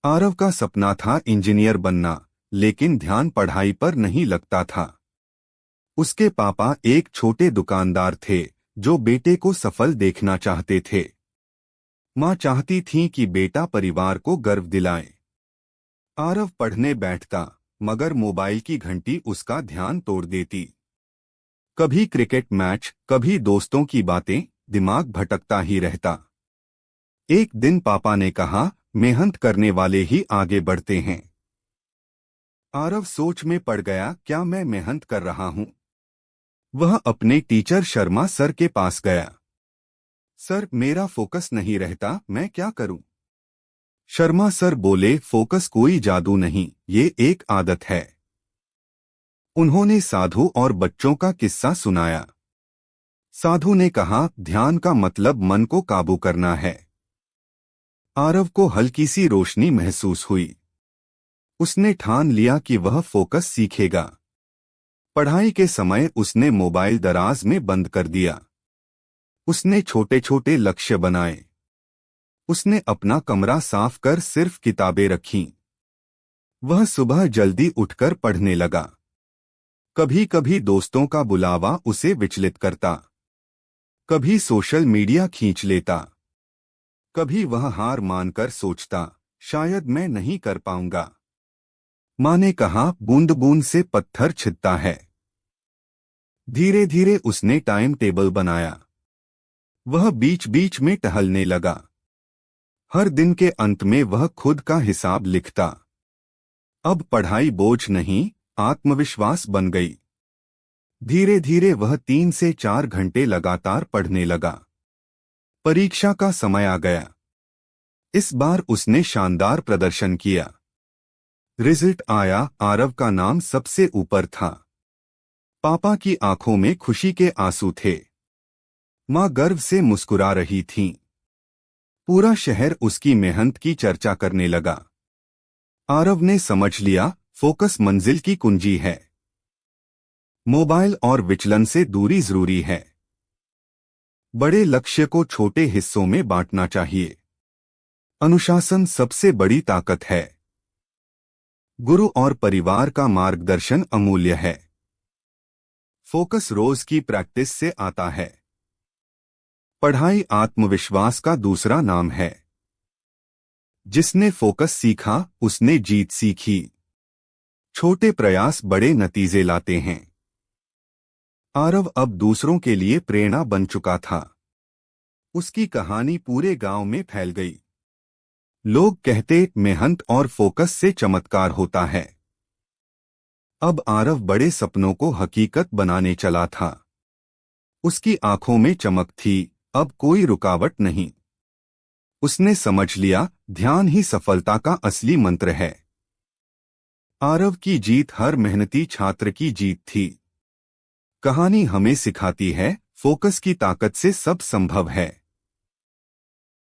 आरव का सपना था इंजीनियर बनना, लेकिन ध्यान पढ़ाई पर नहीं लगता था। उसके पापा एक छोटे दुकानदार थे जो बेटे को सफल देखना चाहते थे। माँ चाहती थी कि बेटा परिवार को गर्व दिलाए। आरव पढ़ने बैठता, मगर मोबाइल की घंटी उसका ध्यान तोड़ देती। कभी क्रिकेट मैच, कभी दोस्तों की बातें, दिमाग भटकता ही रहता। एक दिन पापा ने कहा, मेहनत करने वाले ही आगे बढ़ते हैं। आरव सोच में पड़ गया, क्या मैं मेहनत कर रहा हूं? वह अपने टीचर शर्मा सर के पास गया। सर, मेरा फोकस नहीं रहता, मैं क्या करूं? शर्मा सर बोले, फोकस कोई जादू नहीं, ये एक आदत है। उन्होंने साधु और बच्चों का किस्सा सुनाया। साधु ने कहा, ध्यान का मतलब मन को काबू करना है। आरव को हल्की सी रोशनी महसूस हुई। उसने ठान लिया कि वह फोकस सीखेगा। पढ़ाई के समय उसने मोबाइल दराज में बंद कर दिया। उसने छोटे छोटे लक्ष्य बनाए। उसने अपना कमरा साफ कर सिर्फ किताबें रखीं। वह सुबह जल्दी उठकर पढ़ने लगा। कभी कभी दोस्तों का बुलावा उसे विचलित करता। कभी सोशल मीडिया खींच लेता। कभी वह हार मानकर सोचता, शायद मैं नहीं कर पाऊंगा। माँ ने कहा, बूंद बूंद से पत्थर छिदता है। धीरे धीरे उसने टाइम टेबल बनाया। वह बीच बीच में टहलने लगा। हर दिन के अंत में वह खुद का हिसाब लिखता। अब पढ़ाई बोझ नहीं, आत्मविश्वास बन गई। धीरे धीरे वह 3 से 4 घंटे लगातार पढ़ने लगा। परीक्षा का समय आ गया। इस बार उसने शानदार प्रदर्शन किया। रिजल्ट आया, आरव का नाम सबसे ऊपर था। पापा की आंखों में खुशी के आंसू थे। माँ गर्व से मुस्कुरा रही थीं। पूरा शहर उसकी मेहनत की चर्चा करने लगा। आरव ने समझ लिया, फोकस मंजिल की कुंजी है। मोबाइल और विचलन से दूरी जरूरी है। बड़े लक्ष्य को छोटे हिस्सों में बांटना चाहिए। अनुशासन सबसे बड़ी ताकत है। गुरु और परिवार का मार्गदर्शन अमूल्य है। फोकस रोज की प्रैक्टिस से आता है। पढ़ाई आत्मविश्वास का दूसरा नाम है। जिसने फोकस सीखा, उसने जीत सीखी। छोटे प्रयास बड़े नतीजे लाते हैं। आरव अब दूसरों के लिए प्रेरणा बन चुका था। उसकी कहानी पूरे गांव में फैल गई। लोग कहते, मेहनत और फोकस से चमत्कार होता है। अब आरव बड़े सपनों को हकीकत बनाने चला था। उसकी आंखों में चमक थी, अब कोई रुकावट नहीं। उसने समझ लिया, ध्यान ही सफलता का असली मंत्र है। आरव की जीत हर मेहनती छात्र की जीत थी। कहानी हमें सिखाती है, फोकस की ताकत से सब संभव है।